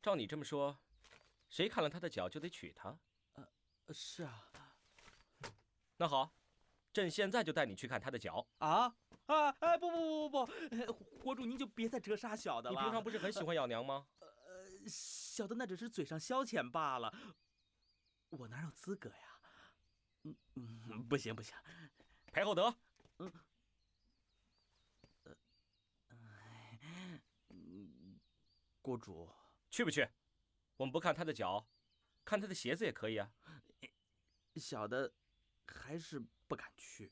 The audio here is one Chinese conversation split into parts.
照你这么说，谁看了他的脚就得娶她。是啊。那好，朕现在就带你去看他的脚。不，国主您就别再折杀小的了。你平常不是很喜欢咬娘吗？小的那只是嘴上消遣罢了，我哪有资格呀？不行，裴厚德。国主去不去？我们不看他的脚，看他的鞋子也可以啊。小的还是不敢去。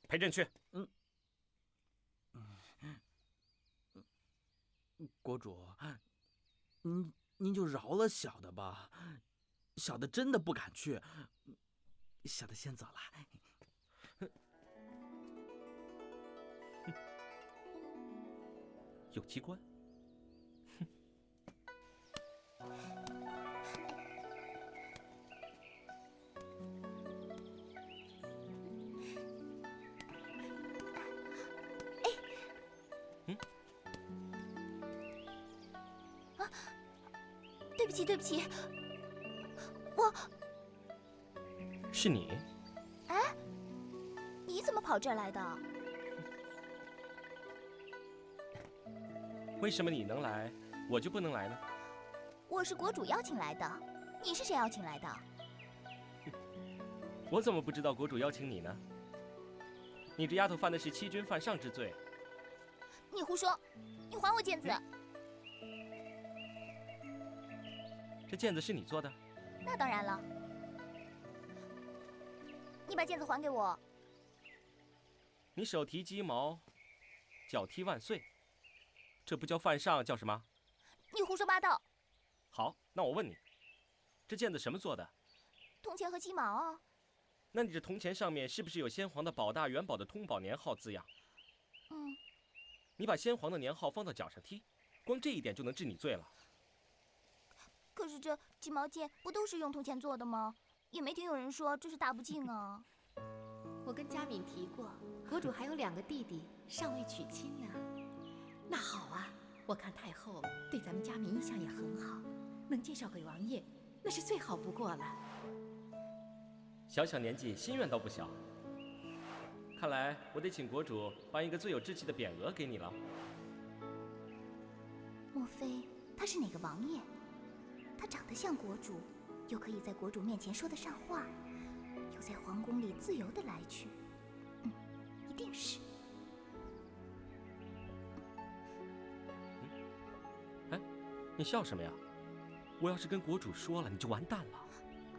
陪朕去。国主，您就饶了小的吧，小的真的不敢去。小的先走了。有机关。对不起，我是你？哎，你怎么跑这儿来的？为什么你能来，我就不能来呢？我是国主邀请来的，你是谁邀请来的？我怎么不知道国主邀请你呢？你这丫头犯的是欺君犯上之罪。你胡说！你还我剑子！这剑子是你做的？那当然了。你把剑子还给我。你手提鸡毛，脚踢万岁，这不叫犯上，叫什么？你胡说八道！好，那我问你，这剑子什么做的？铜钱和鸡毛啊。那你这铜钱上面是不是有先皇的保大元宝的通宝年号字样？你把先皇的年号放到脚上踢，光这一点就能治你罪了。可是这鸡毛剑不都是用铜钱做的吗？也没听有人说这是大不敬啊。我跟嘉敏提过，国主还有2个弟弟尚未娶亲呢。那好啊，我看太后对咱们嘉敏印象也很好，能介绍给王爷，那是最好不过了。小小年纪，心愿倒不小。看来我得请国主颁一个最有志气的匾额给你了。莫非他是哪个王爷？他长得像国主，又可以在国主面前说得上话，又在皇宫里自由地来去。一定是。哎，你笑什么呀？我要是跟国主说了，你就完蛋了。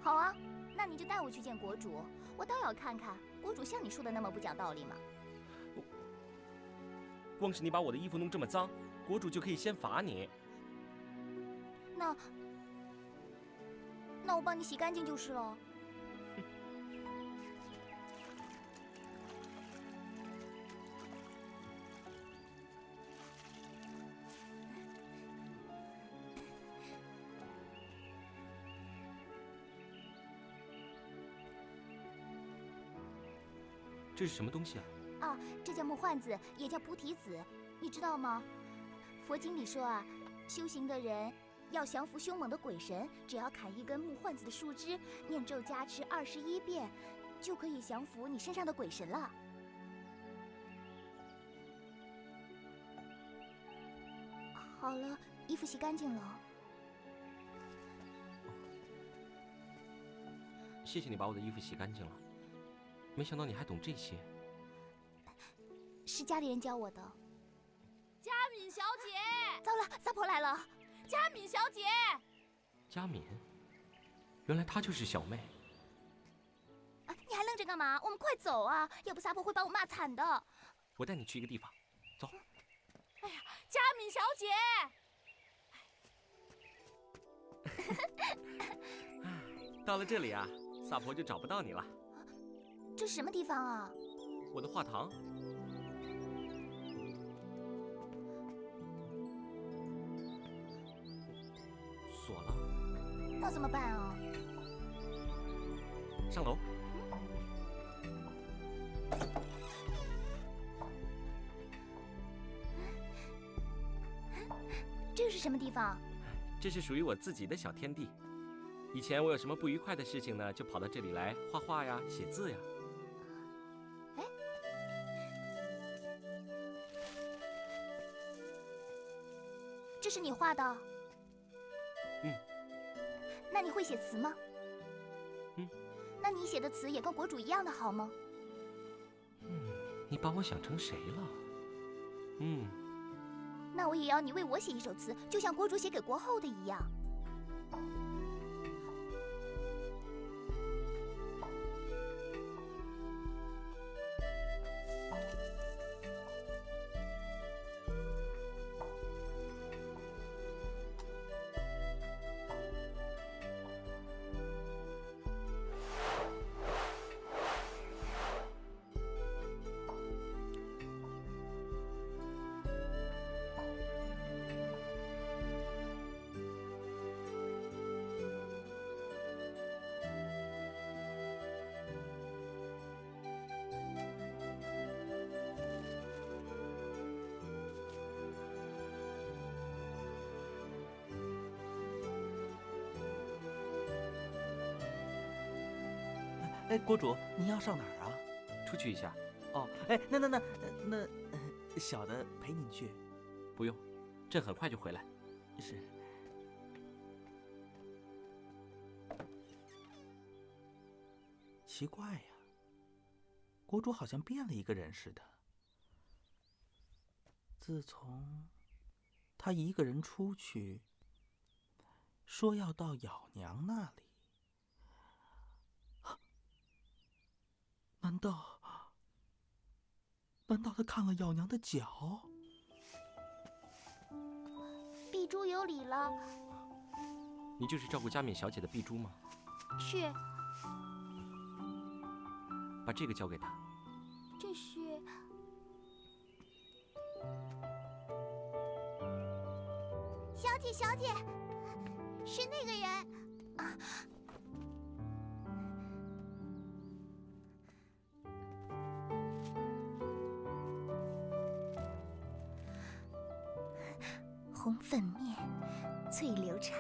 好啊，那你就带我去见国主，我倒要看看国主像你说的那么不讲道理吗？光是你把我的衣服弄这么脏，国主就可以先罚你。那我帮你洗干净就是了。这是什么东西啊？这叫木换子，也叫菩提子，你知道吗？佛经里说啊，修行的人要降服凶猛的鬼神，只要砍一根木换子的树枝，念咒加持21遍，就可以降服你身上的鬼神了。好了，衣服洗干净了。谢谢你把我的衣服洗干净了，没想到你还懂这些。是家里人教我的。嘉敏小姐，糟了，撒婆来了！嘉敏小姐，嘉敏，原来她就是小妹。你还愣着干嘛？我们快走啊，要不撒婆会把我骂惨的。我带你去一个地方，走。哎呀，嘉敏小姐。到了这里啊，撒婆就找不到你了。这是什么地方啊？我的画堂。锁了。那怎么办啊？上楼。这是什么地方？这是属于我自己的小天地。以前我有什么不愉快的事情呢，就跑到这里来画画呀、写字呀。哎，这是你画的？嗯。那你会写词吗？嗯。那你写的词也跟国主一样的好吗？你把我想成谁了？那我也要你为我写一首词，就像国主写给国后的一样。哎，国主，您要上哪儿啊？出去一下。哦，哎，那，小的陪您去。不用，朕很快就回来。是。奇怪呀，国主好像变了一个人似的。自从她一个人出去，说要到咬娘那里。难道他看了咬娘的脚？碧珠有礼了。你就是照顾佳敏小姐的碧珠吗？是。把这个交给她。这是。小姐，是那个人啊。红粉面，翠柳钗，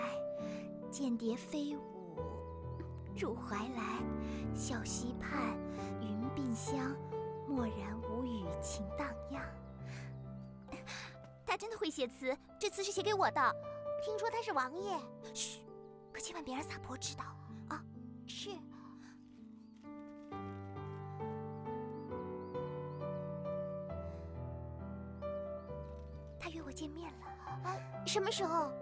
间谍飞舞，入怀来，笑溪畔，云鬓香，默然无语，情荡漾。他真的会写词，这词是写给我的。听说他是王爷。嘘，可千万别让撒婆知道啊！是。他约我见面了。啊，什么时候？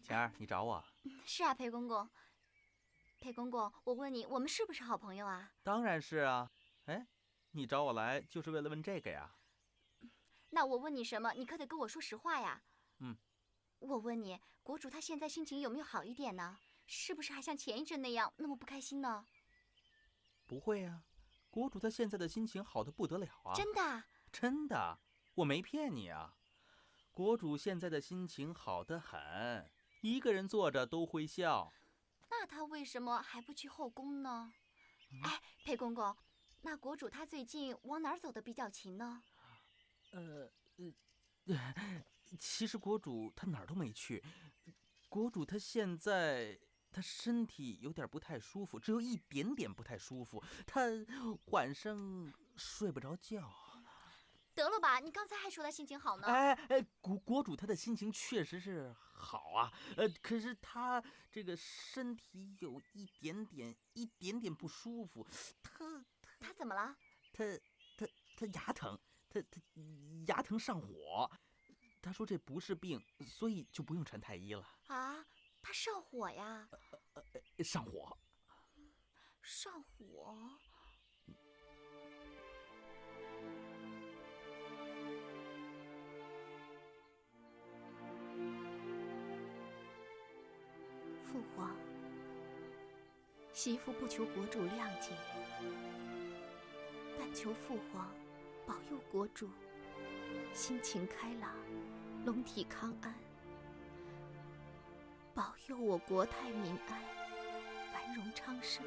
晴儿，你找我？是啊，裴公公。裴公公，我问你，我们是不是好朋友啊？当然是啊。哎，你找我来就是为了问这个呀？那我问你什么，你可得跟我说实话呀。我问你，国主她现在心情有没有好一点呢？是不是还像前一阵那样那么不开心呢？不会啊，国主她现在的心情好得不得了啊！真的？真的，我没骗你啊。国主现在的心情好得很，一个人坐着都会笑。那她为什么还不去后宫呢？哎，裴公公，那国主她最近往哪儿走的比较勤呢？其实国主她哪儿都没去。国主她现在她身体有点不太舒服，只有一点点不太舒服。她晚上睡不着觉。得了吧，你刚才还说她心情好呢。国主她的心情确实是好啊，可是她这个身体有一点点不舒服。她怎么了？她牙疼，她牙疼上火。他说这不是病，所以就不用穿太医了。啊，他上火呀？上火。上火？父皇，媳妇不求国主谅解，但求父皇保佑国主心情开朗，龙体康安，保佑我国泰民安，繁荣昌盛。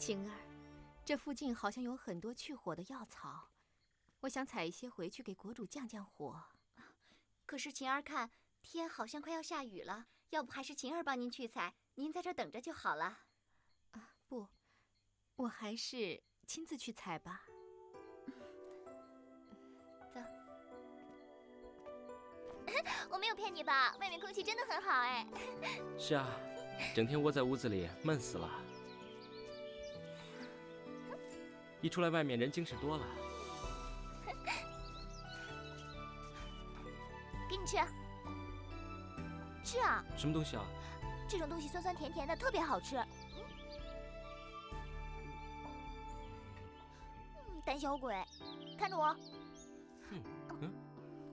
晴儿，这附近好像有很多去火的药草，我想采一些回去给国主降降火。可是晴儿看天好像快要下雨了，要不还是晴儿帮您去采，您在这儿等着就好了。不，我还是亲自去采吧。走。我没有骗你吧？外面空气真的很好哎。是啊，整天窝在屋子里闷死了，一出来外面人精神多了。给你吃。吃啊！什么东西啊？这种东西酸酸甜甜的，特别好吃。胆小鬼，看着我。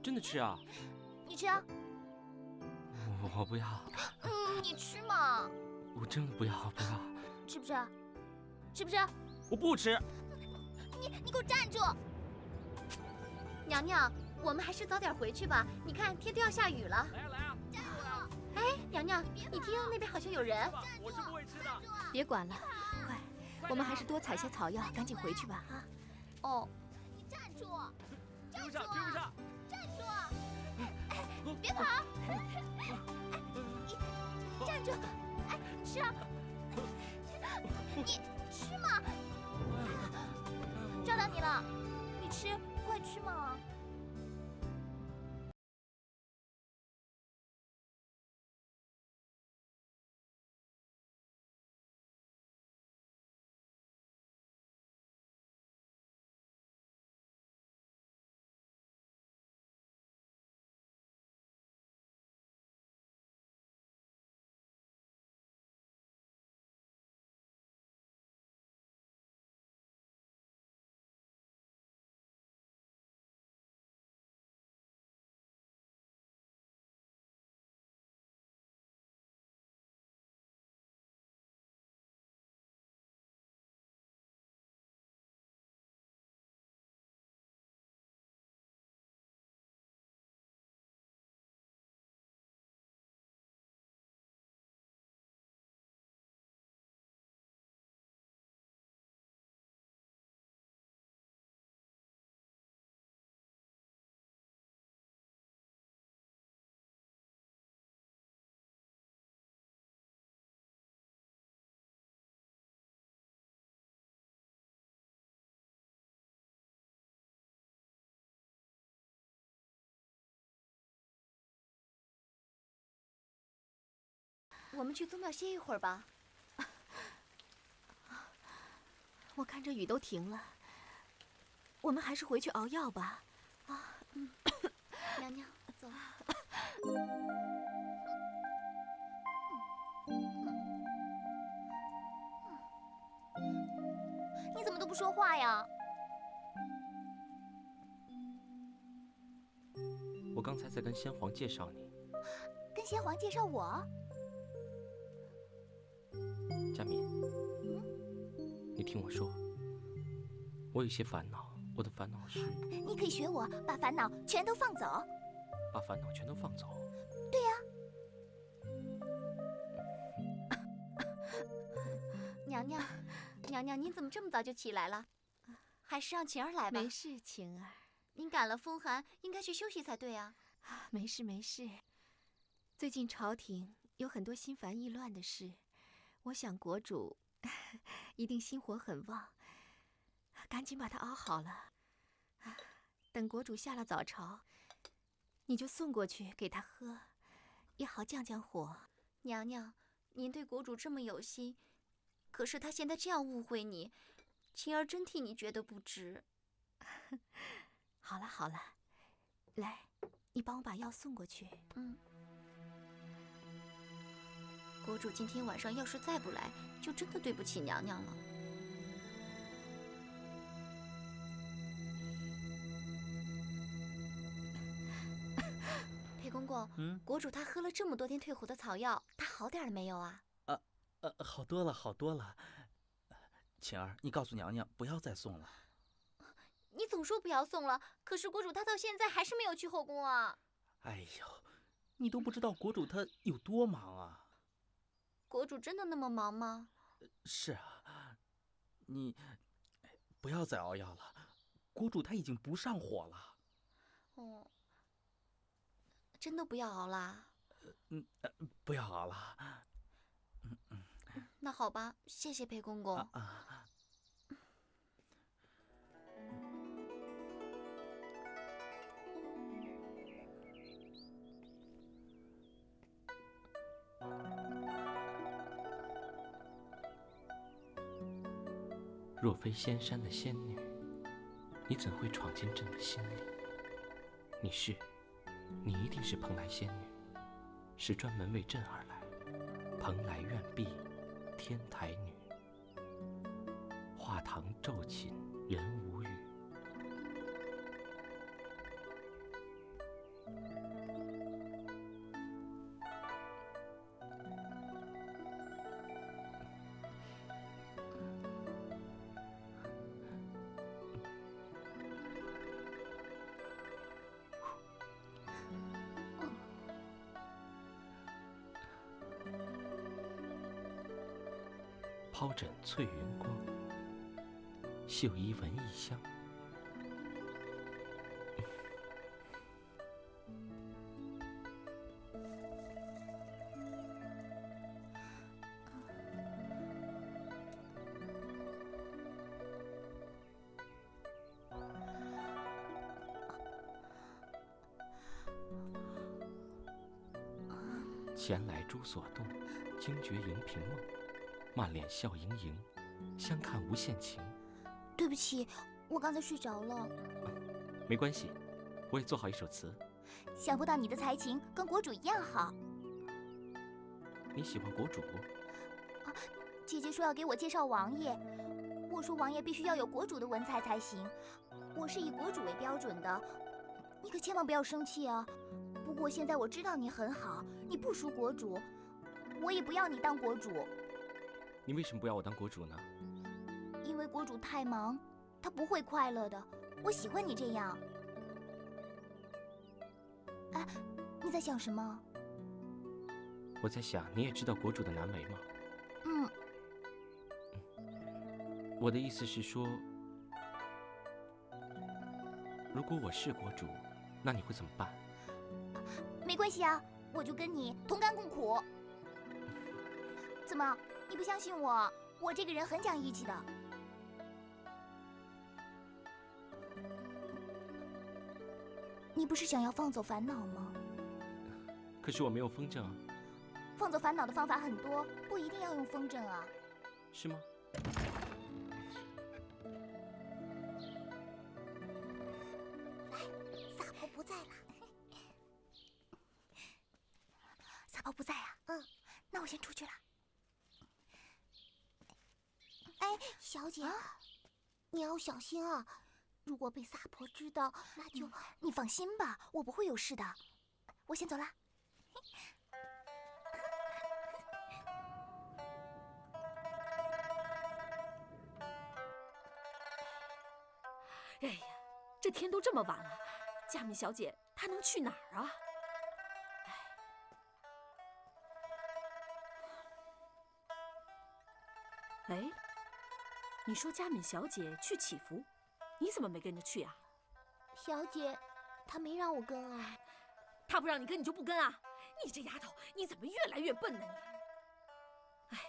真的吃啊？你吃啊。我不要。你吃嘛。我真的不要，不要。吃不吃？吃不吃？我不吃。你给我站住！娘娘，我们还是早点回去吧。你看天都要下雨了。来啊！站住！哎，娘娘，你听那边好像有人。我是不会吃的。别管了，快，我们还是多采些草药，赶紧回去吧。哦，你站住！追不上，追不上！站住！哎，别跑！你站住！哎，吃啊！你吃嘛！照到你了，你吃，快吃嘛！我们去宗庙歇一会儿吧。我看这雨都停了，我们还是回去熬药吧。娘娘，走。你怎么都不说话呀？我刚才在跟先皇介绍你。跟先皇介绍我？佳敏，你听我说，我有些烦恼。我的烦恼是……你可以学我，把烦恼全都放走。把烦恼全都放走？对呀。娘娘，娘娘，您怎么这么早就起来了？还是让晴儿来吧。没事，晴儿。您感了风寒，应该去休息才对啊。没事没事，最近朝廷有很多心烦意乱的事，我想国主一定心火很旺，赶紧把它熬好了。等国主下了早朝，你就送过去给他喝，也好降降火。娘娘，您对国主这么有心，可是他现在这样误会你，晴儿真替你觉得不值。好了好了，来，你帮我把药送过去。国主今天晚上要是再不来，就真的对不起娘娘了。裴公公，国主她喝了这么多天退火的草药，她好点了没有啊？好多了，好多了。晴儿，你告诉娘娘不要再送了。你总说不要送了，可是国主她到现在还是没有去后宫啊。哎呦，你都不知道国主她有多忙啊。国主真的那么忙吗？是啊，你不要再熬药了，国主她已经不上火了。哦，真的不要熬啦？不要熬了。那好吧，谢谢裴公公。若非仙山的仙女，你怎会闯进朕的心里？你一定是蓬莱仙女，是专门为朕而来。蓬莱苑碧，天台女，画堂骤寝，人无语。抛枕翠云光，绣衣闻异香。前来诸所动，惊觉荧屏梦。满脸笑盈盈，相看无限情。对不起，我刚才睡着了。没关系，我也做好一首词。想不到你的才情跟国主一样好。你喜欢国主？姐姐说要给我介绍王爷，我说王爷必须要有国主的文采才行。我是以国主为标准的，你可千万不要生气啊。不过现在我知道你很好，你不输国主，我也不要你当国主。你为什么不要我当国主呢？因为国主太忙，她不会快乐的。我喜欢你这样。哎，你在想什么？我在想，你也知道国主的难为吗？我的意思是说，如果我是国主，那你会怎么办？没关系啊，我就跟你同甘共苦。怎么？你不相信我？我这个人很讲义气的。你不是想要放走烦恼吗？可是我没有风筝啊。放走烦恼的方法很多，不一定要用风筝啊。是吗？萨婆不在了。萨婆不在啊？那我先出去了。哎，小姐，你要小心啊！如果被萨婆知道，那就……你放心吧，我不会有事的。我先走了。哎呀，这天都这么晚了，佳敏小姐她能去哪儿啊？哎，你说佳敏小姐去祈福，你怎么没跟着去啊？小姐，她没让我跟啊。她不让你跟，你就不跟啊？你这丫头，你怎么越来越笨呢你？哎，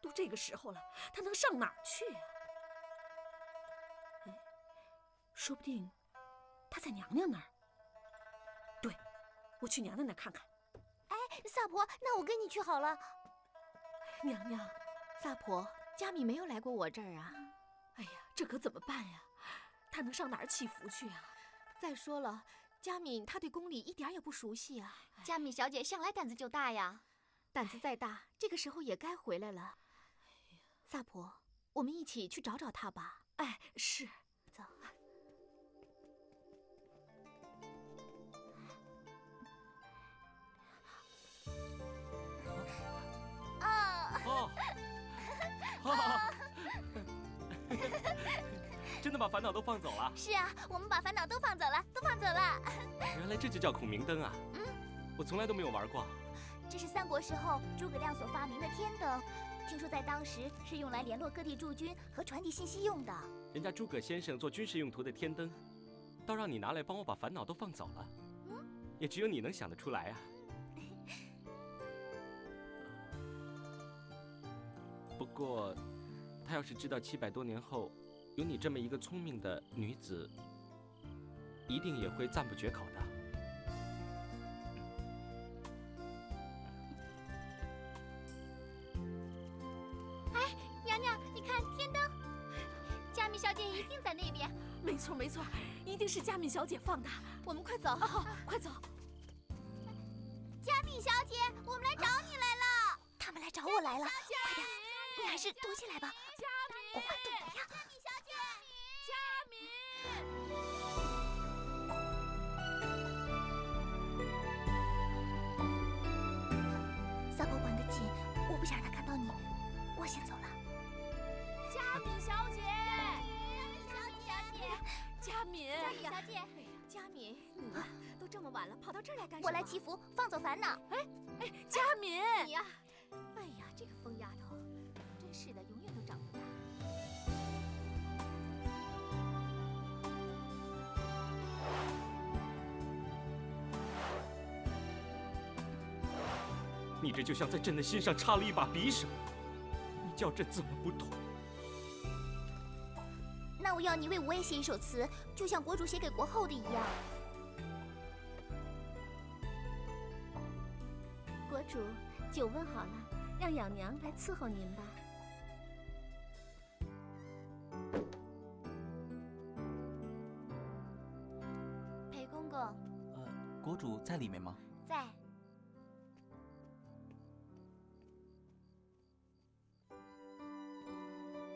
都这个时候了，她能上哪儿去啊？哎，说不定她在娘娘那儿。对，我去娘娘那儿看看。哎，萨婆，那我跟你去好了。娘娘，萨婆，佳敏没有来过我这儿啊。哎呀，这可怎么办呀？她能上哪儿祈福去啊？再说了，佳敏她对宫里一点也不熟悉啊。佳敏小姐向来胆子就大呀。胆子再大，这个时候也该回来了。萨婆，我们一起去找找她吧。哎，是。走。真的把烦恼都放走了？是啊，我们把烦恼都放走了，都放走了。原来这就叫孔明灯啊！我从来都没有玩过。这是三国时候诸葛亮所发明的天灯，听说在当时是用来联络各地驻军和传递信息用的。人家诸葛先生做军事用途的天灯，倒让你拿来帮我把烦恼都放走了。也只有你能想得出来啊。不过，他要是知道700多年后有你这么一个聪明的女子，一定也会赞不绝口的。哎，娘娘，你看天灯，佳敏小姐一定在那边。没错没错，一定是佳敏小姐放的。我们快走！好，快走！佳敏小姐，我们来找你来了。他们来找我来了，快点，你还是躲起来吧。我会怎么样？佳敏小姐，撒婆管得紧，我不想让他看到你，我先走了。佳敏小姐，佳敏小姐，佳敏，你呀，都这么晚了，跑到这儿来干什么？我来祈福，放走烦恼。佳敏，你呀，哎呀，这个疯丫头，真是的，永远都长不大。你这就像在朕的心上插了一把匕首，你叫朕怎么不痛？那我要你为我也写一首词，就像国主写给国后的一样。国主，酒温好了，让养娘来伺候您吧。裴公公，国主在里面吗？在。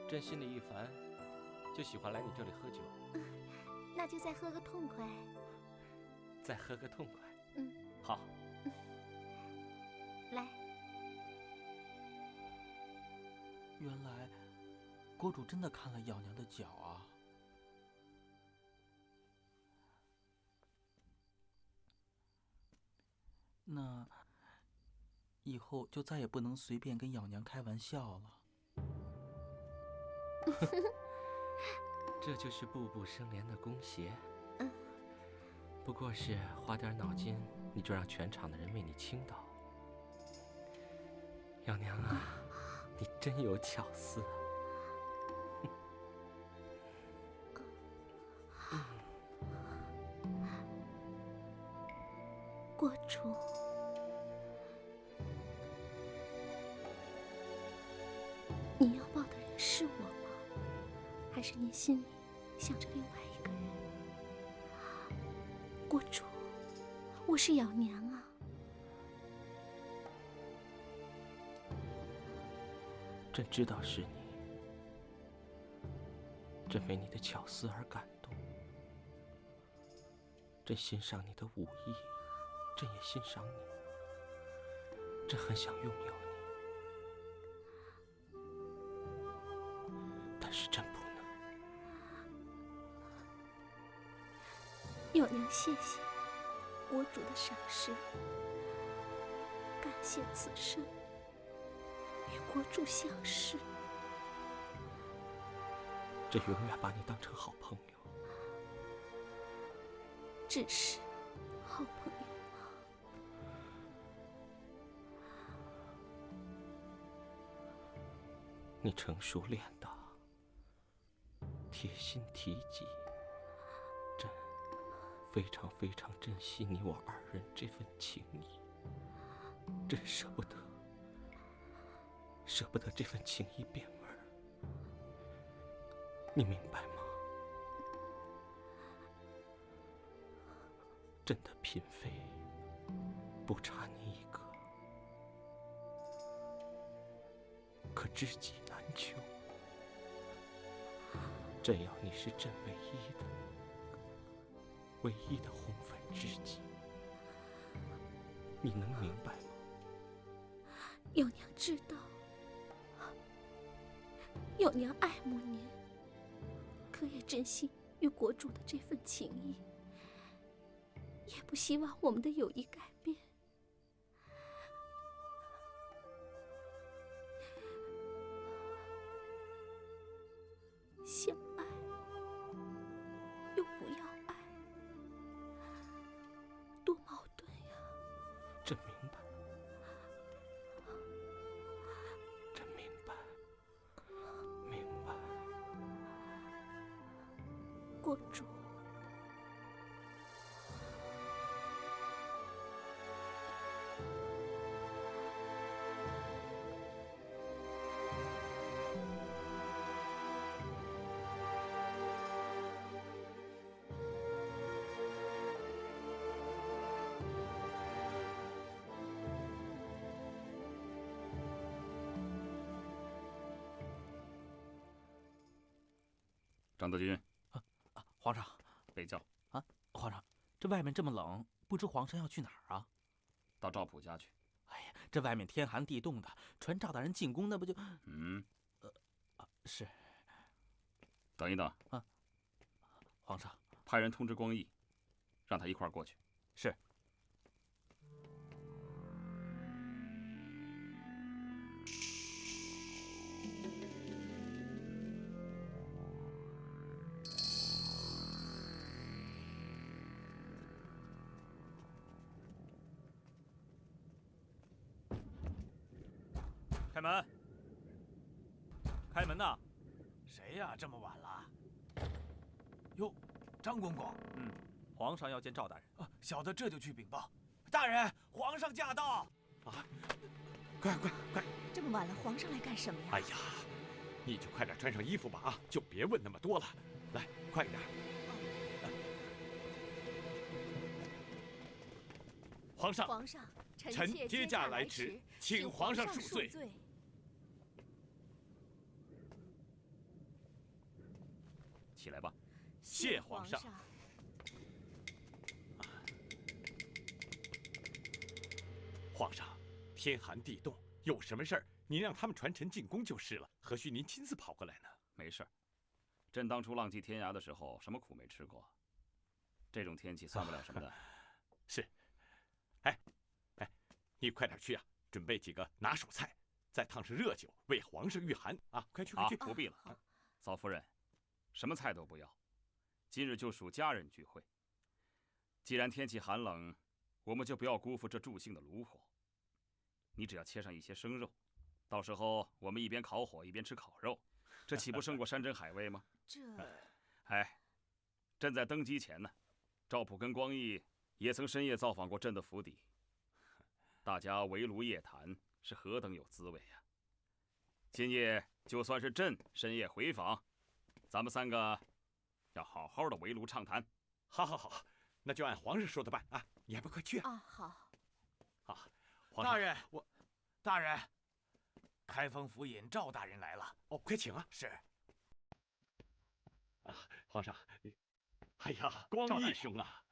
朕心里一烦，就喜欢来你这里喝酒。那就再喝个痛快。再喝个痛快。嗯，好。来。原来，国主真的看了咬娘的脚啊！那以后就再也不能随便跟咬娘开玩笑了。这就是步步生莲的弓邪。不过是花点脑筋，你就让全场的人为你倾倒。咬娘啊，你真有巧思。国主，你要抱的人是我吗？还是你心里想着另外一个人？国主，我是咬娘啊。朕知道是你，朕为你的巧思而感动，朕欣赏你的武艺，朕也欣赏你，朕很想拥有你，但是朕不能。咬娘，谢谢国主的赏识，感谢此生与国主相识。朕永远把你当成好朋友。只是好朋友。你成熟练达，贴心提己，朕非常非常珍惜你我二人这份情谊，朕舍不得这份情谊变味儿，你明白吗？朕的嫔妃不差你一个，可知己难求。朕要你是朕唯一的红粉知己，你能明白吗？咬娘知道，咬娘爱慕您，可也珍惜与国主的这份情谊，也不希望我们的友谊改变。相爱又不要爱，多矛盾呀！朕明白，朕明白，明白。国主，张德军，皇上，被叫皇上，这外面这么冷，不知皇上要去哪儿啊？到赵普家去。哎呀，这外面天寒地冻的，传赵大人进宫，那不就……是。等一等，皇上，派人通知光义，让他一块儿过去。是。开门！开门呐！谁呀？这么晚了？哟，张公公。皇上要见赵大人。小的这就去禀报。大人，皇上驾到！啊，快！这么晚了，皇上来干什么呀？哎呀，你就快点穿上衣服吧啊，就别问那么多了。来，快点。皇上，皇上，臣接驾来迟，请皇上恕罪。起来吧。谢皇上。皇上，天寒地冻，有什么事儿您让他们传臣进宫就是了，何须您亲自跑过来呢？没事儿，朕当初浪迹天涯的时候，什么苦没吃过？这种天气算不了什么的。是。哎，你快点去啊，准备几个拿手菜，再烫上热酒，为皇上御寒啊！快去！不必了。嫂夫人，什么菜都不要，今日就属家人聚会。既然天气寒冷，我们就不要辜负这助兴的炉火。你只要切上一些生肉，到时候我们一边烤火一边吃烤肉，这岂不胜过山珍海味吗？朕在登基前呢，赵普跟光义也曾深夜造访过朕的府邸，大家围炉夜谈，是何等有滋味呀！今夜就算是朕深夜回访，咱们三个要好好的围炉畅谈。好，那就按皇上说的办啊！你还不快去啊？好。皇上，大人，开封府尹赵大人来了。哦，快请啊！是。皇上，哎呀，光义兄啊！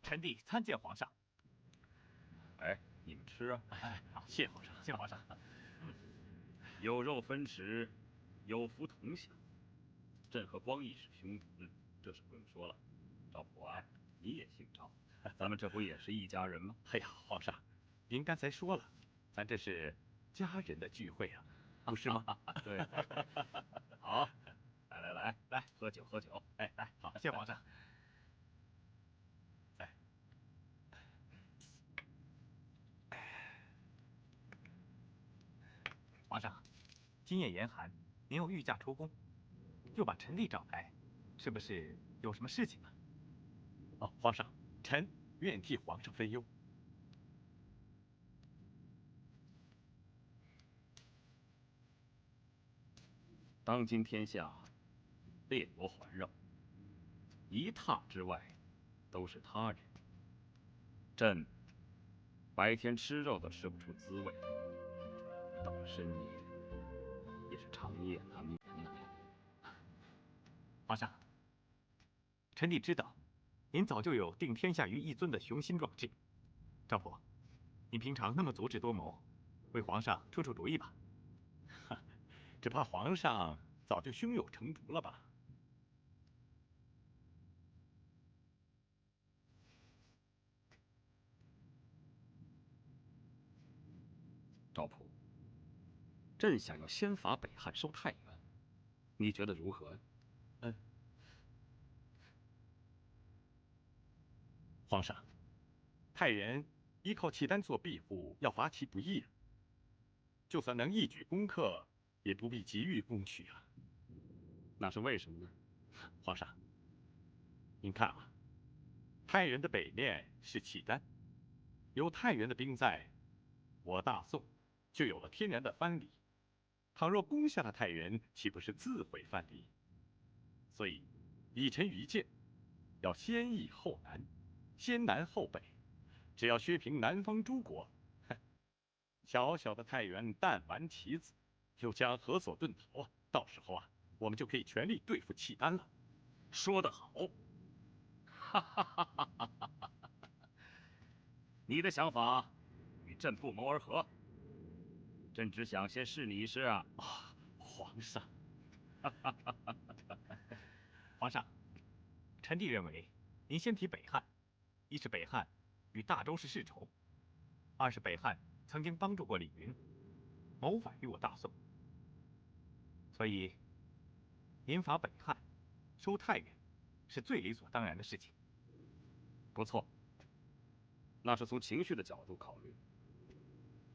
臣弟参见皇上。你们吃啊！好，谢皇上，谢皇上。有肉分食，有福同享。朕和光义是兄弟，这是不用说了。赵普啊，你也姓赵，咱们这不也是一家人吗？哎呀，皇上，您刚才说了，咱这是家人的聚会啊，不是吗？对。好，来，喝酒。来，好，谢皇上。皇上，今夜严寒，您又御驾出宫，又把臣弟找来，是不是有什么事情啊？皇上，臣愿替皇上分忧。当今天下，列国环绕，一榻之外都是他人。朕白天吃肉都吃不出滋味，到了深夜也是长夜难眠呐。皇上，臣弟知道，您早就有定天下于一尊的雄心壮志。赵普，你平常那么足智多谋，为皇上出主意吧。只怕皇上早就胸有成竹了吧？赵普，朕想要先伐北汉收太原，你觉得如何？皇上，太原依靠契丹做庇护，要伐其不易啊。就算能一举攻克，也不必急于攻取啊。那是为什么呢？皇上，您看啊，太原的北面是契丹，有太原的兵在，我大宋就有了天然的藩篱。倘若攻下了太原，岂不是自毁藩篱？所以，以臣愚见，要先易后难，先南后北。只要削平南方诸国，小小的太原弹丸棋子，又将何所遁逃啊？到时候啊，我们就可以全力对付契丹了。说得好！哈哈哈哈哈哈！你的想法与朕不谋而合。朕只想先试你一试啊！皇上，皇上，臣弟认为，您先提北汉，一是北汉与大周是世仇，二是北汉曾经帮助过李云，谋反于我大宋，所以您伐北汉，收太原，是最理所当然的事情。不错，那是从情绪的角度考虑，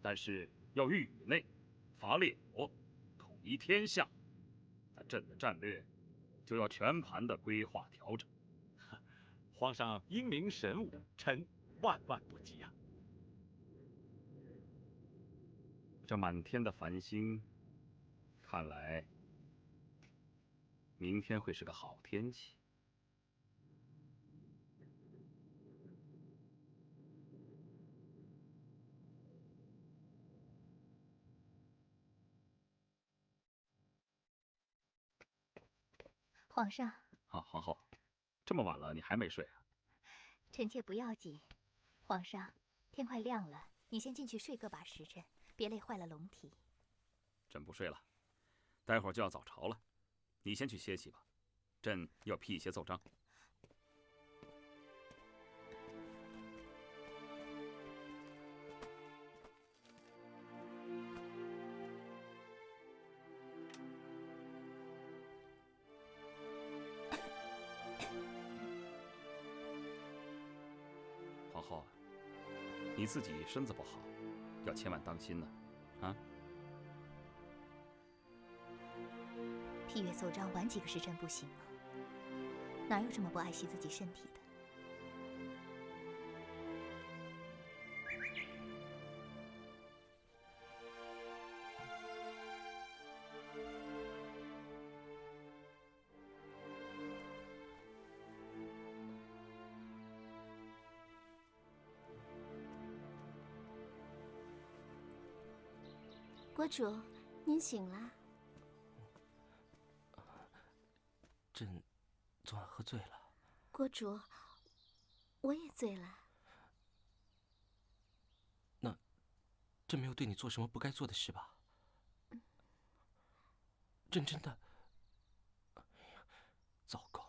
但是要欲宇内，伐列国，统一天下，那朕的战略就要全盘的规划调整。皇上英明神武，臣万万不及啊！这满天的繁星，看来明天会是个好天气。皇上，皇后，这么晚了你还没睡啊？臣妾不要紧。皇上，天快亮了，你先进去睡个把时辰，别累坏了龙体。朕不睡了，待会儿就要早朝了，你先去歇息吧，朕要批一些奏章。皇后，你自己身子不好，要千万当心呢，啊！批阅奏章晚几个时辰不行吗？哪有这么不爱惜自己身体的？国主，您醒了。朕昨晚喝醉了。国主，我也醉了。那朕没有对你做什么不该做的事吧？朕真的……哎呀，糟糕！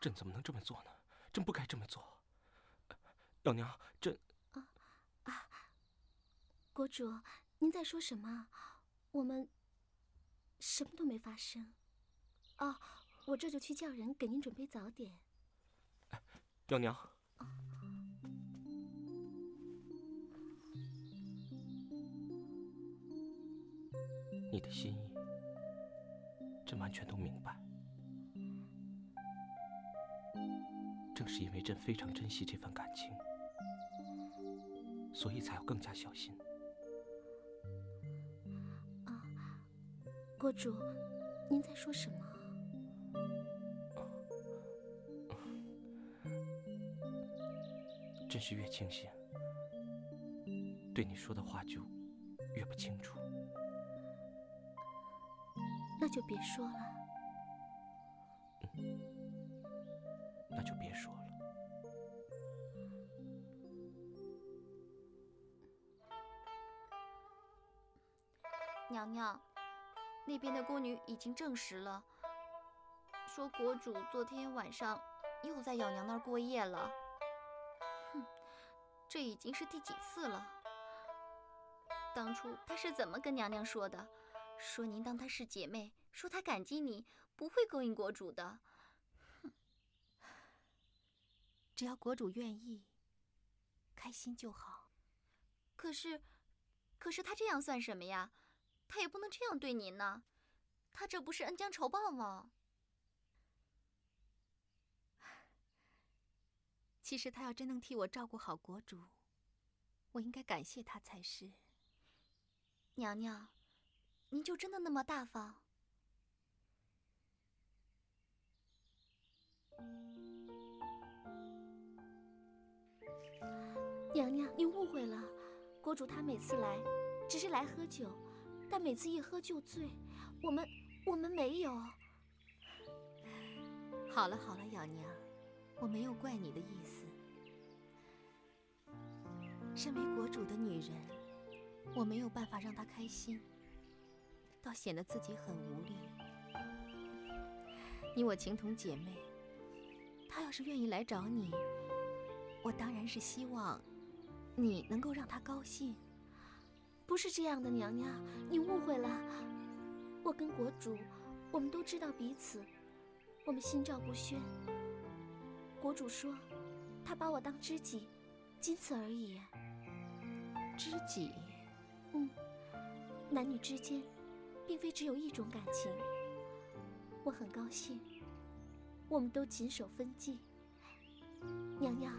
朕怎么能这么做呢？朕不该这么做。幺娘，朕……国主，您在说什么？我们什么都没发生。哦，我这就去叫人给您准备早点。幺娘，你的心意，朕完全都明白。正是因为朕非常珍惜这份感情，所以才要更加小心。国主，您在说什么？朕是越清醒，对你说的话就越不清楚。那就别说了。那就别说了。娘娘，那边的宫女已经证实了，说国主昨天晚上又在咬娘那儿过夜了。哼，这已经是第几次了？当初他是怎么跟娘娘说的？说您当她是姐妹，说他感激你，不会勾引国主的。只要国主愿意，开心就好。可是他这样算什么呀？他也不能这样对您呢，他这不是恩将仇报吗？其实他要真能替我照顾好国主，我应该感谢他才是。娘娘，您就真的那么大方？娘娘，您误会了，国主她每次来只是来喝酒，但每次一喝就醉。我们没有。好了好了，瑶娘，我没有怪你的意思。身为国主的女人，我没有办法让她开心，倒显得自己很无力。你我情同姐妹，她要是愿意来找你，我当然是希望你能够让她高兴。不是这样的，娘娘，你误会了。我跟国主，我们都知道彼此，我们心照不宣。国主说，他把我当知己，仅此而已。知己？男女之间，并非只有一种感情。我很高兴，我们都谨守分际。娘娘，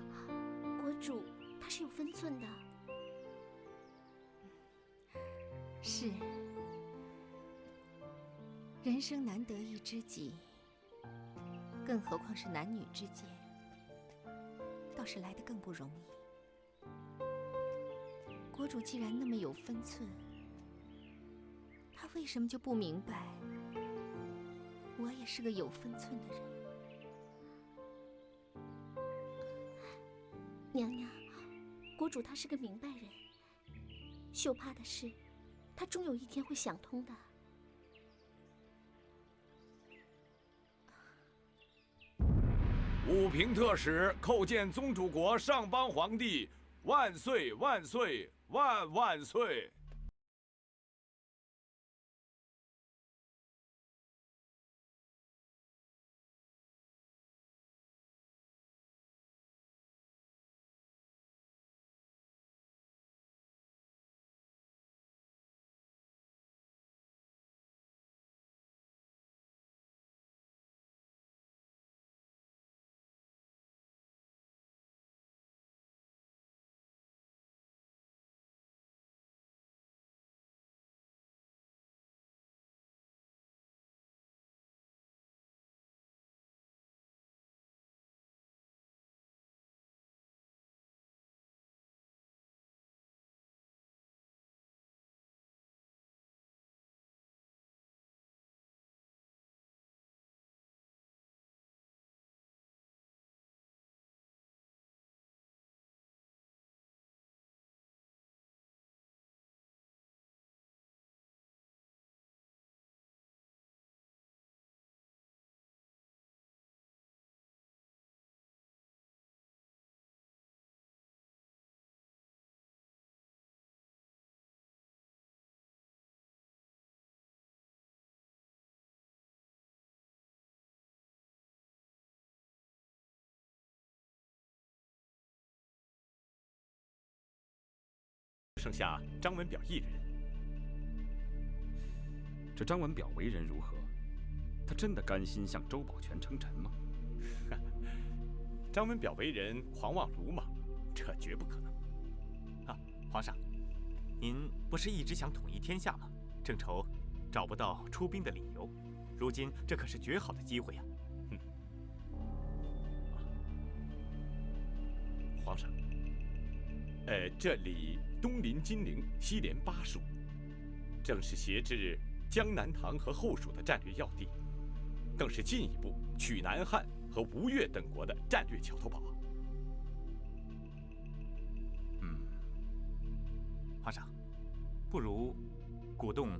国主他是有分寸的。是，人生难得一知己，更何况是男女之间，倒是来得更不容易。国主既然那么有分寸，他为什么就不明白，我也是个有分寸的人？娘娘，国主他是个明白人，羞怕的事，他终有一天会想通的。武平特使叩见宗主国上邦皇帝，万岁万岁万万岁！剩下张文表一人。这张文表为人如何？他真的甘心向周保全称臣吗？张文表为人狂妄鲁莽，这绝不可能。皇上，您不是一直想统一天下吗？正愁找不到出兵的理由，如今这可是绝好的机会呀！皇上，这里东临金陵，西连巴蜀，正是挟制江南唐和后蜀的战略要地，更是进一步取南汉和吴越等国的战略桥头堡。皇上，不如鼓动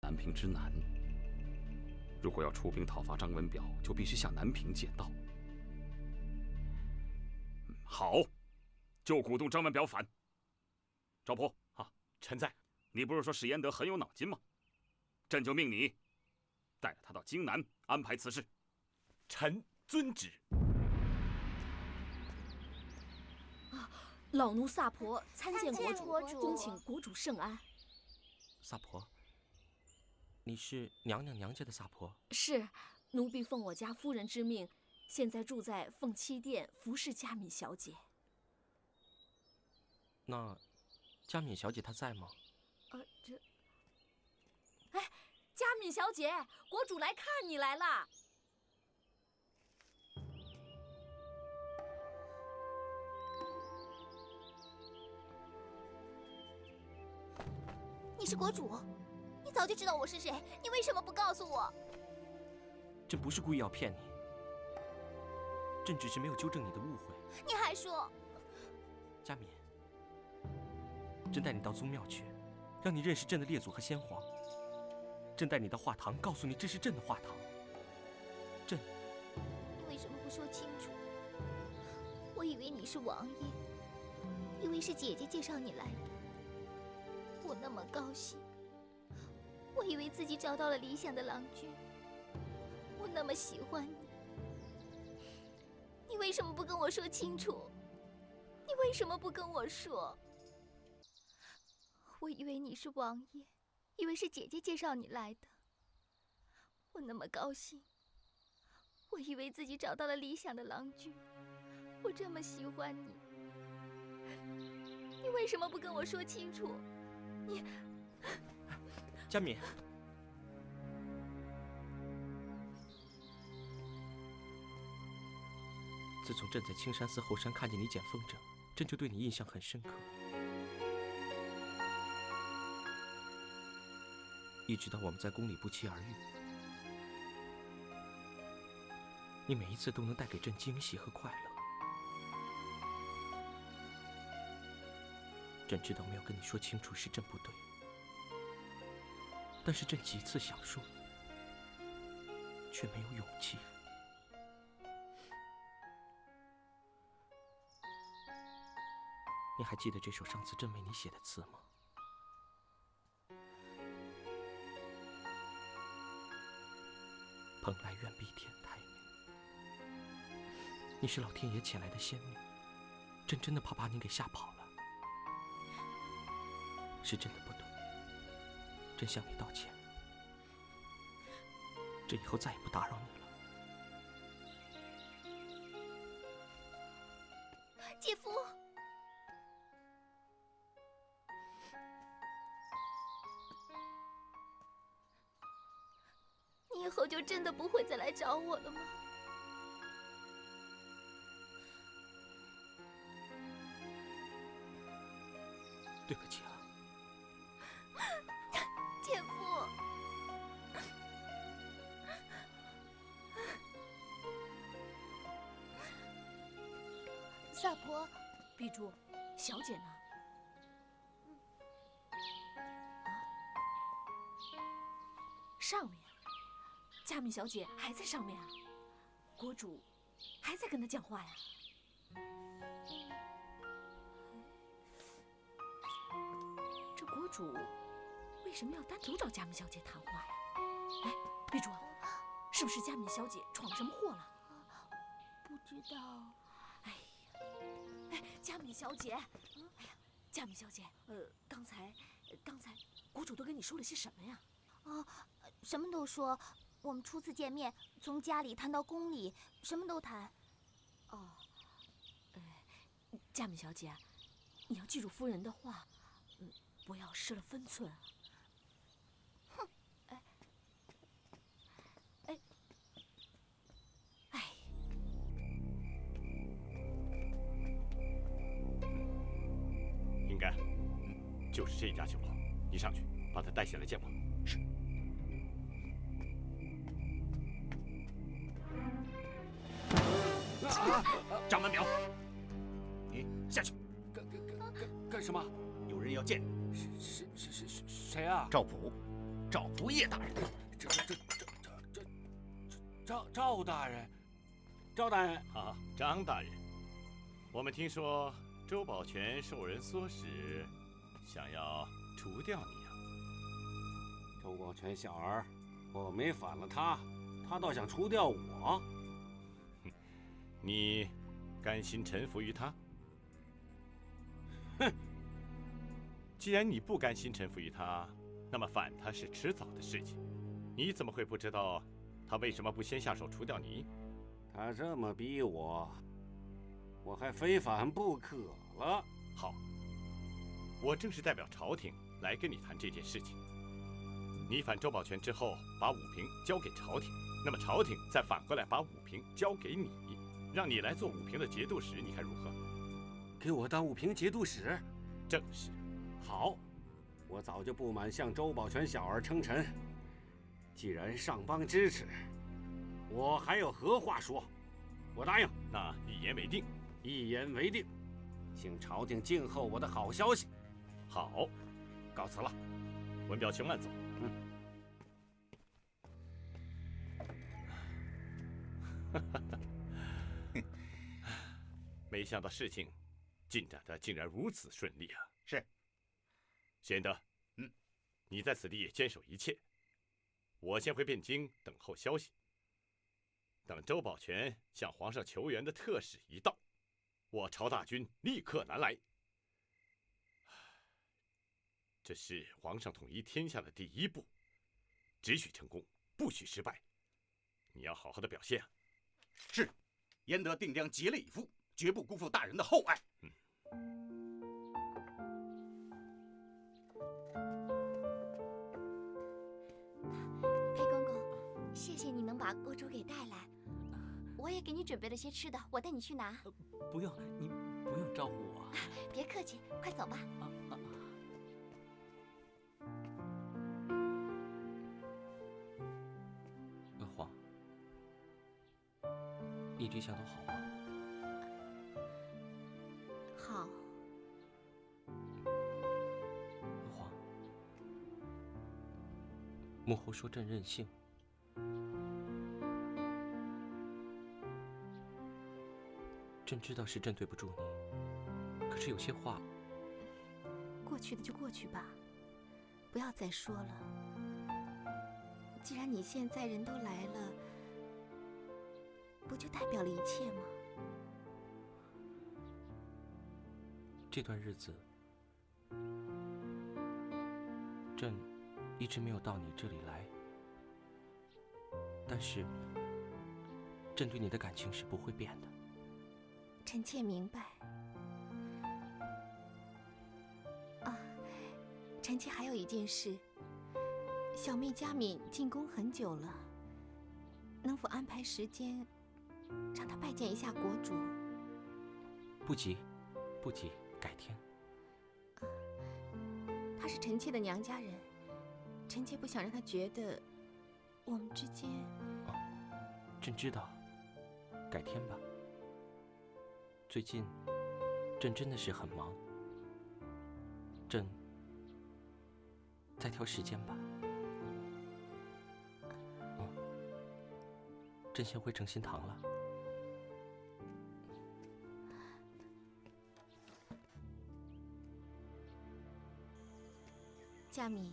南平之难。如果要出兵讨伐张文表，就必须向南平借道。好，就鼓动张文表反。赵普啊，臣在。你不是说史延德很有脑筋吗？朕就命你带着他到京南安排此事。臣遵旨。老奴萨婆参见国主，恭请国主圣安。萨婆，你是娘家的萨婆？是，奴婢奉我家夫人之命，现在住在凤栖殿服侍佳敏小姐。那佳敏小姐她在吗？哎，佳敏小姐，国主来看你来了。你是国主，你早就知道我是谁，你为什么不告诉我？朕不是故意要骗你，朕只是没有纠正你的误会。你还说，佳敏，朕带你到宗庙去，让你认识朕的列祖和先皇。朕带你到画堂，告诉你这是朕的画堂。朕，你为什么不说清楚？我以为你是王爷，以为是姐姐介绍你来的。我那么高兴，我以为自己找到了理想的郎君，我那么喜欢你，你为什么不跟我说清楚？你为什么不跟我说？我以为你是王爷，以为是姐姐介绍你来的，我那么高兴，我以为自己找到了理想的郎君，我这么喜欢你，你为什么不跟我说清楚？你，佳敏，自从朕在青山寺后山看见你捡风筝，朕就对你印象很深刻。一直到我们在宫里不期而遇，你每一次都能带给朕惊喜和快乐。朕知道没有跟你说清楚是朕不对，但是朕几次想说，却没有勇气。你还记得这首上次朕为你写的词吗？蓬莱远碧天台，你是老天爷遣来的仙女，朕真的怕把你给吓跑了。是朕的不对，朕向你道歉。朕以后再也不打扰你了。姐夫，你以后就真的不会再来找我了吗？对不起啊。姐夫，萨婆，碧珠，小姐呢？上面，佳敏小姐还在上面啊？国主还在跟她讲话呀？这国主为什么要单独找佳敏小姐谈话呀？哎，碧珠，是不是佳敏小姐闯了什么祸了？不知道。哎，佳敏小姐，哎呀，佳敏小姐，刚才国主都跟你说了些什么呀？什么都说。我们初次见面，从家里谈到宫里，什么都谈。佳敏小姐，你要记住夫人的话，不要失了分寸啊。哼，应该就是这家酒楼，你上去把他带下来见我。是。张文表，你下去。干什么？有人要见你。谁啊？赵普，赵福业大人。赵大人，赵大人啊，张大人，我们听说周保全受人唆使，想要除掉你啊。周保全小儿，我没反了他，他倒想除掉我。你甘心臣服于他？哼！既然你不甘心臣服于他，那么反他是迟早的事情。你怎么会不知道他为什么不先下手除掉你？他这么逼我，我还非反不可了。好，我正是代表朝廷来跟你谈这件事情。你反周保全之后，把武平交给朝廷，那么朝廷再反过来把武平交给你，让你来做武平的节度使，你看如何？给我当武平节度使？正是。好，我早就不满向周保全小儿称臣。既然上邦支持，我还有何话说？我答应。那一言为定。一言为定，请朝廷静候我的好消息。好，告辞了。文表请慢走。没想到事情进展的竟然如此顺利啊！是。贤德，你在此地坚守一切，我先回汴京等候消息。等周保全向皇上求援的特使一到，我朝大军立刻南来。这是皇上统一天下的第一步，只许成功，不许失败。你要好好的表现啊！是，焉德定将竭力以赴，绝不辜负大人的厚爱。裴公公，谢谢你能把国主给带来，我也给你准备了些吃的，我带你去拿。不用，你不用招呼我。别客气，快走吧。娥皇，你这下都好吗？好。娥皇，母后说朕任性，朕知道是朕对不住你，可是有些话，过去的就过去吧，不要再说了。既然你现在人都来了，不就代表了一切吗？这段日子，朕一直没有到你这里来，但是朕对你的感情是不会变的。臣妾明白。啊，臣妾还有一件事，小妹佳敏进宫很久了，能否安排时间，让她拜见一下国主？不急，不急，改天。她是臣妾的娘家人，臣妾不想让她觉得我们之间……朕知道，改天吧。最近，朕真的是很忙，朕再挑时间吧。朕先回承心堂了。佳敏，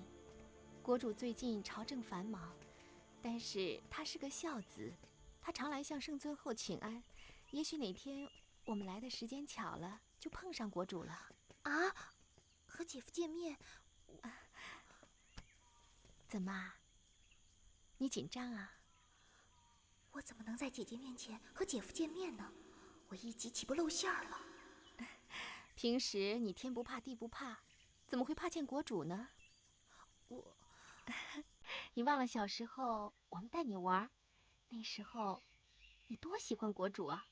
国主最近朝政繁忙，但是他是个孝子，他常来向圣尊后请安。也许哪天我们来的时间巧了，就碰上国主了。啊，和姐夫见面，怎么？你紧张啊？我怎么能在姐姐面前和姐夫见面呢？我一急起不露馅儿了。平时你天不怕地不怕，怎么会怕见国主呢？你忘了小时候我们带你玩，那时候你多喜欢国主啊？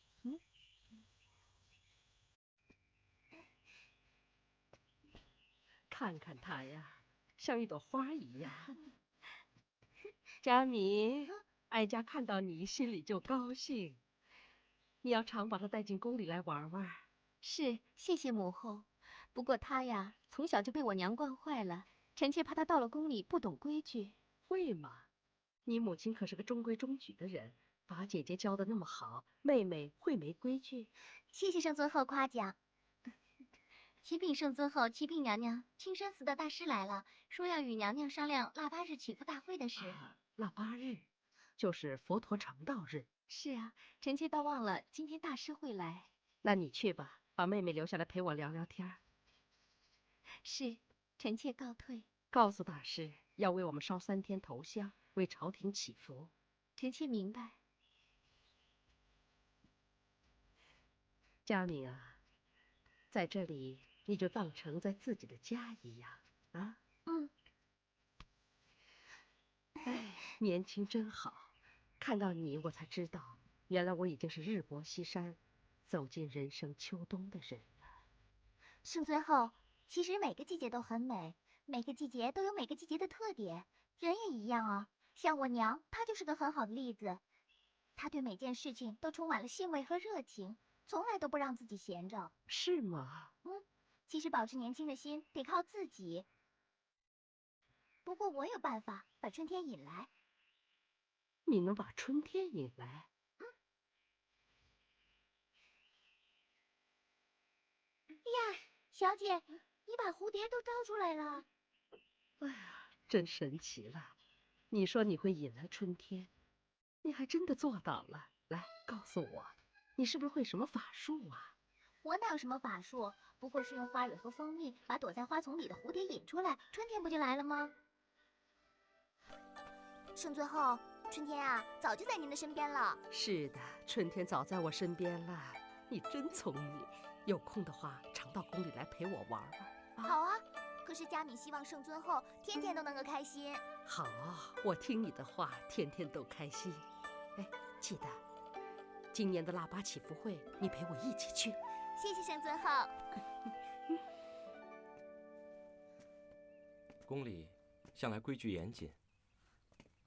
看看她呀，像一朵花一样。佳敏，哀家看到你心里就高兴。你要常把她带进宫里来玩玩。是，谢谢母后。不过她呀，从小就被我娘惯坏了，臣妾怕他到了宫里不懂规矩。会吗？你母亲可是个中规中矩的人，把姐姐教得那么好，妹妹会没规矩？谢谢圣尊后夸奖。启禀圣尊后，启禀娘娘，青山寺的大师来了，说要与娘娘商量腊八日祈福大会的事。腊八日，就是佛陀成道日。是啊，臣妾倒忘了今天大师会来。那你去吧，把妹妹留下来陪我聊聊天。是，臣妾告退。告诉大师，要为我们烧3天头香，为朝廷祈福。臣妾明白。佳敏啊，在这里你就当成在自己的家一样啊。哎，年轻真好，看到你我才知道，原来我已经是日薄西山，走进人生秋冬的人了。圣尊后，其实每个季节都很美，每个季节都有每个季节的特点，人也一样啊。像我娘，她就是个很好的例子。她对每件事情都充满了兴味和热情，从来都不让自己闲着。是吗？其实保持年轻的心得靠自己。不过我有办法把春天引来。你能把春天引来？呀，小姐，你把蝴蝶都招出来了。哎呀，真神奇了！你说你会引来春天，你还真的做到了。来，告诉我，你是不是会什么法术啊？我哪有什么法术，不过是用花蕊和蜂蜜把躲在花丛里的蝴蝶引出来，春天不就来了吗？圣尊后，春天啊，早就在您的身边了。是的，春天早在我身边了。你真聪明，有空的话常到宫里来陪我玩玩。好啊，可是佳敏希望圣尊后天天都能够开心。好，我听你的话，天天都开心。哎，记得今年的腊八祈福会，你陪我一起去。谢谢圣尊后。宫里向来规矩严谨，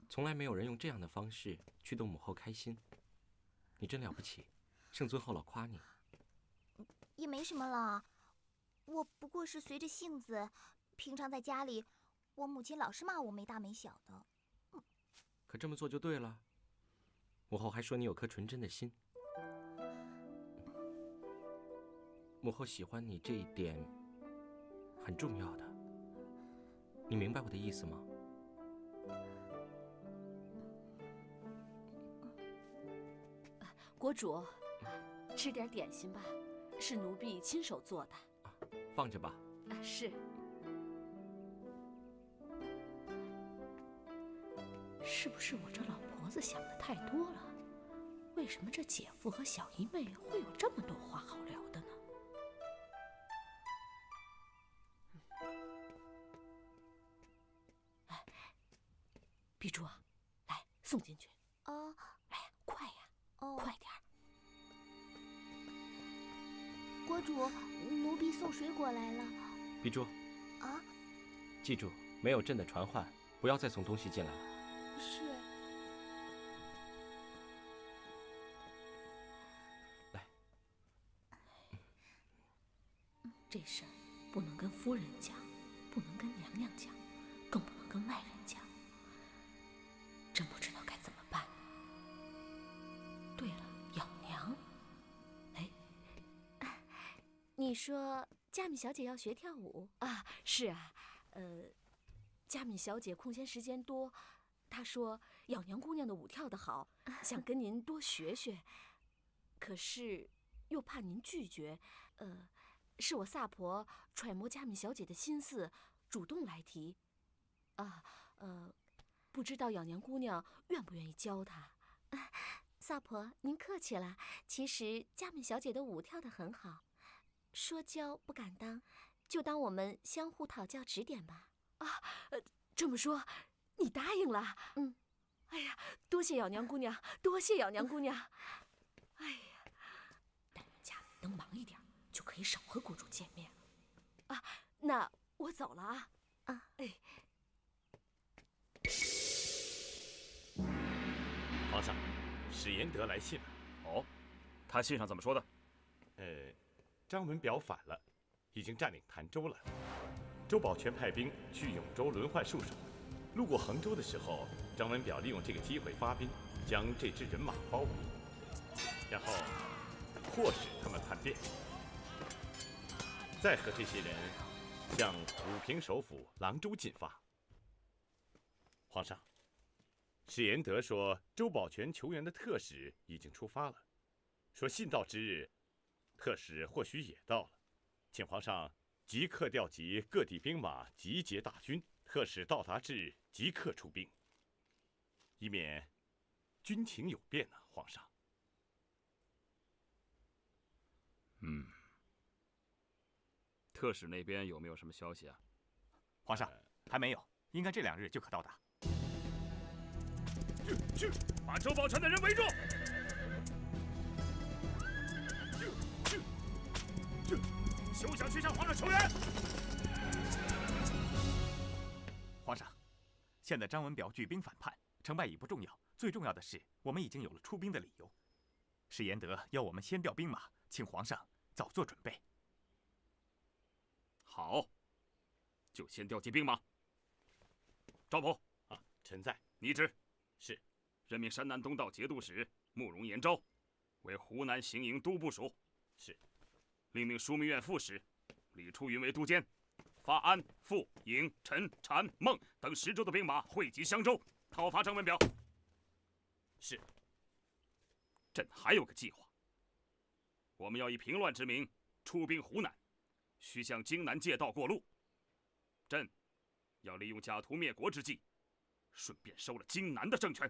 从来没有人用这样的方式去逗母后开心。你真了不起，圣尊后老夸你。也没什么了，我不过是随着性子。平常在家里，我母亲老是骂我没大没小的。可这么做就对了。母后还说你有颗纯真的心。母后喜欢你这一点很重要的，你明白我的意思吗？国主，吃点点心吧，是奴婢亲手做的。放着吧。是。是不是我这老婆子想的太多了？为什么这姐夫和小姨妹会有这么多话好聊的呢？哎，碧珠啊，来送进去。哦，哎呀，快呀，快点儿。国主，奴婢送水果来了。碧珠。啊？记住，没有朕的传唤，不要再送东西进来了。是。来。这事儿不能跟夫人讲，不能跟娘娘讲，更不能跟外人讲。真不知道该怎么办。对了，咬娘。哎，你说佳敏小姐要学跳舞啊？是啊，佳敏小姐空闲时间多，她说咬娘姑娘的舞跳得好，想跟您多学学，可是又怕您拒绝。是我萨婆揣摩佳敏小姐的心思，主动来提。不知道咬娘姑娘愿不愿意教她？萨婆，您客气了。其实佳敏小姐的舞跳得很好，说教不敢当，就当我们相互讨教指点吧。这么说，你答应了？哎呀，多谢咬娘姑娘，多谢咬娘姑娘。哎呀，但愿家里能忙一点，就可以少和国主见面了。那我走了啊。哎。皇上，史延德来信了。哦，他信上怎么说的？张文表反了，已经占领潭州了。周保全派兵去永州轮换戍守，路过衡州的时候，张文表利用这个机会发兵，将这支人马包围，然后迫使他们叛变，再和这些人向武平首府郎州进发。皇上，史延德说周保全求援的特使已经出发了，说信到之日，特使或许也到了，请皇上即刻调集各地兵马，集结大军，特使到达之日即刻出兵，以免军情有变啊，皇上。特使那边有没有什么消息啊？皇上，还没有，应该这2日就可到达。去，把周保全的人围住！休想去向皇上求援！皇上，现在张文表举兵反叛，成败已不重要，最重要的是我们已经有了出兵的理由。史延德要我们先调兵马，请皇上早做准备。好，就先调集兵马。赵普啊，臣在。拟旨。是。任命山南东道节度使慕容延昭为湖南行营都部署。是。另命枢密院副使李初云为都监，发安、傅、颖、陈、禅、孟等10州的兵马汇集襄州，讨伐张文表。是。朕还有个计划，我们要以平乱之名出兵湖南，需向荆南借道过路。朕要利用假途灭国之计，顺便收了荆南的政权。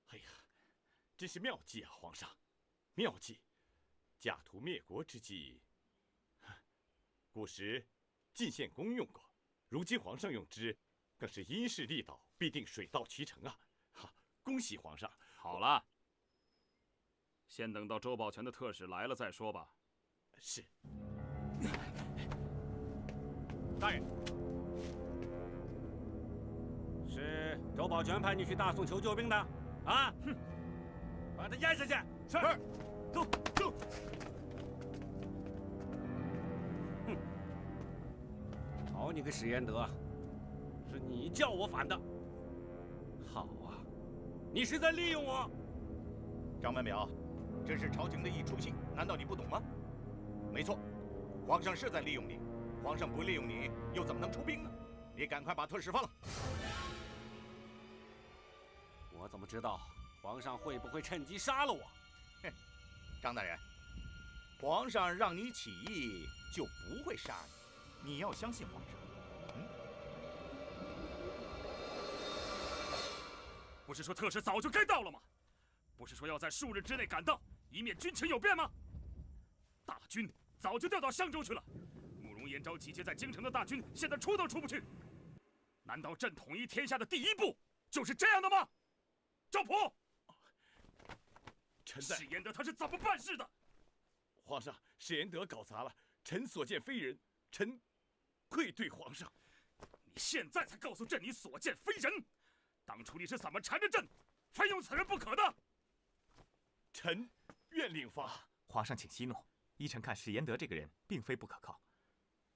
哎呀，真是妙计啊，皇上，妙计！假途灭国之计，古时晋献公用过，如今皇上用之，更是因势利导，必定水到渠成啊！哈，恭喜皇上！好了，先等到周保全的特使来了再说吧。是。大人，是周保全派你去大宋求救兵的啊？哼，把他押下去。是。走。哼，好你个史延德，是你叫我反的。好啊，你是在利用我。张文表，这是朝廷的一出信，难道你不懂吗？没错，皇上是在利用你。皇上不利用你，又怎么能出兵呢？你赶快把特使放了。我怎么知道皇上会不会趁机杀了我？哼，张大人，皇上让你起义就不会杀你，你要相信皇上。不是说特使早就该到了吗？不是说要在数日之内赶到，以免军情有变吗？大军早就调到襄州去了。慕容延昭集结在京城的大军，现在出都出不去。难道朕统一天下的第一步就是这样的吗？赵普，臣在。史延德他是怎么办事的？皇上，史延德搞砸了，臣所见非人，臣愧对皇上。你现在才告诉朕你所见非人，当初你是怎么缠着朕，非用此人不可的？臣愿领罚。皇上请息怒，依臣看史延德这个人并非不可靠，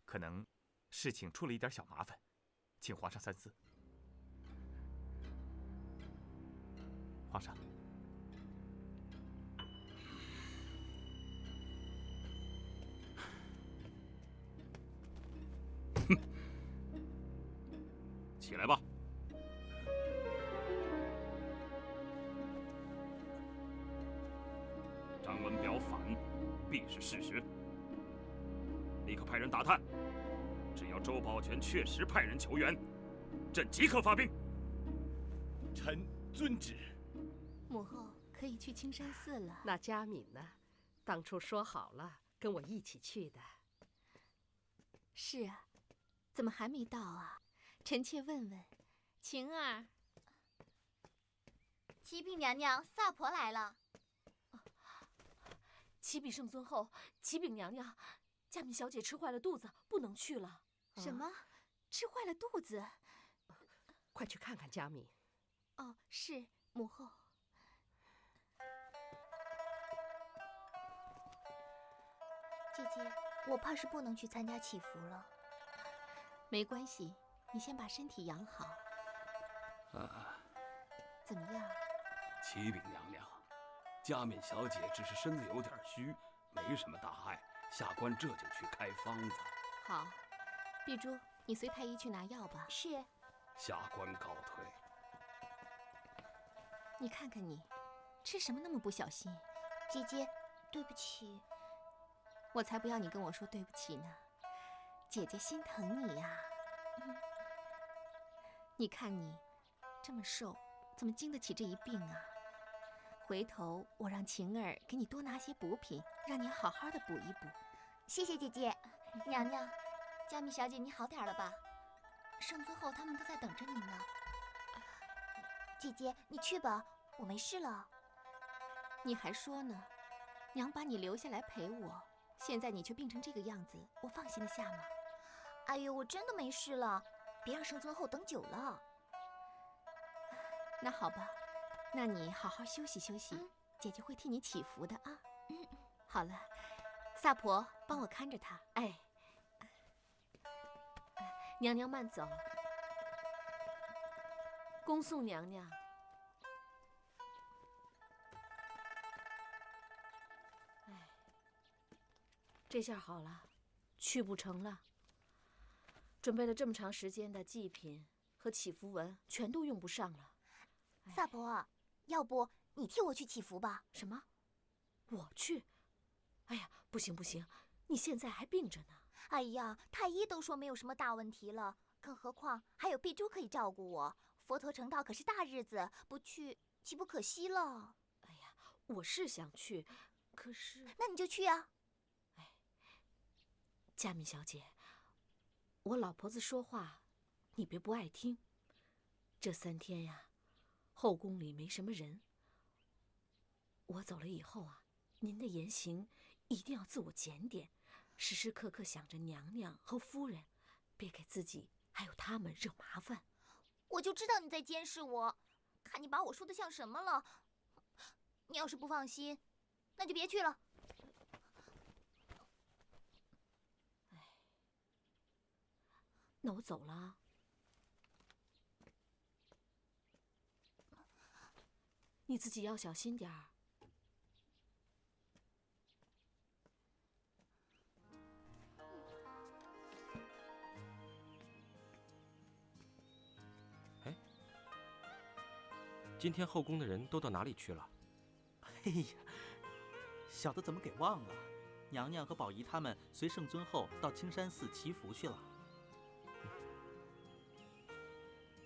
可能事情出了一点小麻烦，请皇上三思。皇上，起来吧。张文表反，必是事实。立刻派人打探，只要周保全确实派人求援，朕即刻发兵。臣遵旨。母后可以去青山寺了。那佳敏呢？当初说好了跟我一起去的。是啊，怎么还没到啊？臣妾问问。晴儿，启禀娘娘，萨婆来了。启禀圣尊后，启禀娘娘，佳敏小姐吃坏了肚子，不能去了。什么？吃坏了肚子？快去看看佳敏。哦，是母后。姐姐，我怕是不能去参加祈福了。没关系，你先把身体养好。怎么样？启禀娘娘，佳敏小姐只是身子有点虚，没什么大碍。下官这就去开方子。好，碧珠，你随太医去拿药吧。是。下官告退。你看看你，吃什么那么不小心？姐姐，对不起。我才不要你跟我说对不起呢，姐姐心疼你呀。你看你这么瘦，怎么经得起这一病啊？回头我让晴儿给你多拿些补品，让你好好的补一补。谢谢姐姐。娘娘，佳敏小姐你好点了吧？圣尊后他们都在等着你呢。姐姐，你去吧，我没事了。你还说呢？娘把你留下来陪我，现在你却病成这个样子，我放心得下吗？哎呦，我真的没事了，别让圣尊后等久了。那好吧，那你好好休息休息，姐姐会替你祈福的啊。好了，萨婆，帮我看着她。哎，娘娘慢走。恭送娘娘。哎，这下好了，去不成了。准备了这么长时间的祭品和祈福文，全都用不上了。萨婆，要不你替我去祈福吧？什么？我去？哎呀，不行不行，你现在还病着呢。哎呀，太医都说没有什么大问题了，更何况还有碧珠可以照顾我。佛陀成道可是大日子，不去岂不可惜了？哎呀，我是想去，可是……那你就去啊！哎，佳敏小姐，我老婆子说话，你别不爱听。这3天呀，后宫里没什么人。我走了以后啊，您的言行一定要自我检点，时时刻刻想着娘娘和夫人，别给自己还有他们惹麻烦。我就知道你在监视我，看你把我说的像什么了。你要是不放心，那就别去了。哎，那我走了。你自己要小心点儿。今天后宫的人都到哪里去了？哎呀，小的怎么给忘了？娘娘和宝仪他们随圣尊后到青山寺祈福去了。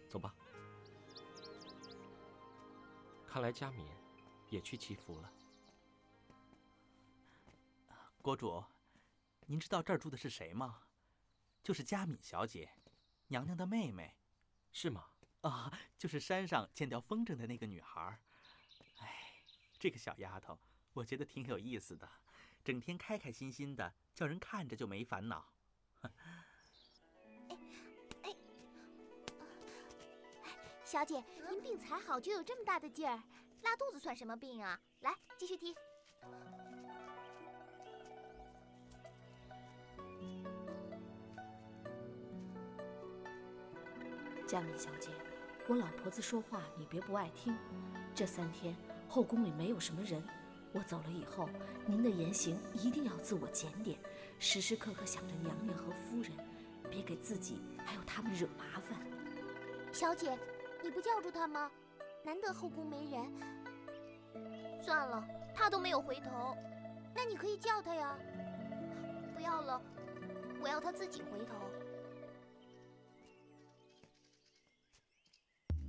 走吧。看来佳敏也去祈福了。国主，您知道这儿住的是谁吗？就是佳敏小姐，娘娘的妹妹。是吗？啊，就是山上见掉风筝的那个女孩。哎，这个小丫头，我觉得挺有意思的，整天开开心心的，叫人看着就没烦恼。小姐，您病才好就有这么大的劲儿，拉肚子算什么病啊？来，继续踢。佳敏小姐，我老婆子说话你别不爱听。这3天后宫里没有什么人，我走了以后，您的言行一定要自我检点，时时刻刻想着娘娘和夫人，别给自己还有他们惹麻烦。小姐，你不叫住他吗？难得后宫没人。算了，他都没有回头，那你可以叫他呀。不要了，我要他自己回头。